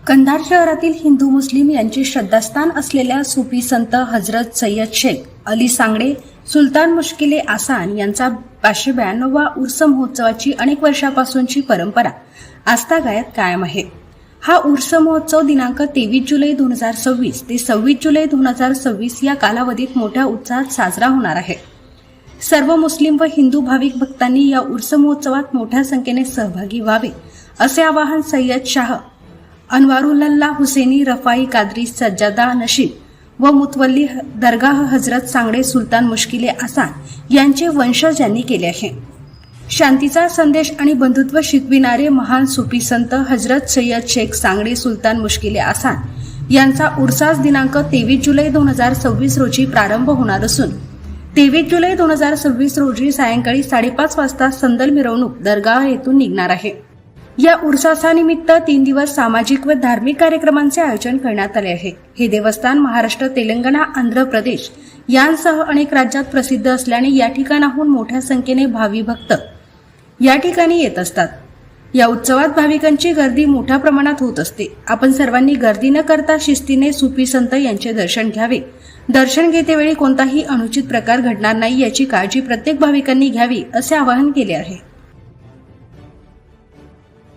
कंधार शहरातील हिंदू मुस्लिम यांचे श्रद्धास्थान असलेल्या सुफी संत हजरत सय्यद शेख अली सांगडे सुलतान मुश्किले आसान यांचा 592वा उर्स महोत्सवाची अनेक वर्षापासूनची परंपरा आजतागायत कायम आहे। हा उर्स महोत्सव दिनांक 23 जुलै 2026 ते 26 जुलै 2026 या कालावधीत मोठ्या उत्साहात साजरा होणार आहे। सर्व मुस्लिम व हिंदू भाविक भक्तांनी या उर्स महोत्सवात मोठ्या संख्येने सहभागी व्हावे असे आवाहन सय्यद शाह अनवारुल्लाह हुसेनी रफाई कादरी सज्जादा नशीब व मुतवल्ली दरगाह हजरत सांगडे सुलतान मुश्किले आसान यांचे वंशज यांनी केले आहे। शांतीचा संदेश आणि बंधुत्व शिकविणारे महान सुफी संत हजरत सय्यद शेख सांगडे सुलतान मुश्किले आसान यांचा उर्सास दिनांक 23 जुलै 2026 रोजी प्रारंभ होणार असून 23 जुलै 2026 रोजी सायंकाळी 5:30 वाजता संदल मिरवणूक दरगाह येथून निघणार आहे। या उर्सानिमित्त 3 दिवस सामाजिक व धार्मिक कार्यक्रमांचे आयोजन करण्यात आले आहे। हे देवस्थान महाराष्ट्र, तेलंगणा, आंध्र प्रदेश यांसह अनेक राज्यात प्रसिद्ध असल्याने या ठिकाणाहून मोठ्या संख्येने भावी भक्त या ठिकाणी येत असतात। या उत्सवात भाविकांची गर्दी मोठ्या प्रमाणात होत असते। आपण सर्वांनी गर्दी न करता शिस्तीने सुफी संत यांचे दर्शन घ्यावे। दर्शन घेतेवेळी कोणताही अनुचित प्रकार घडणार नाही याची काळजी प्रत्येक भाविकांनी घ्यावी असे आवाहन केले आहे।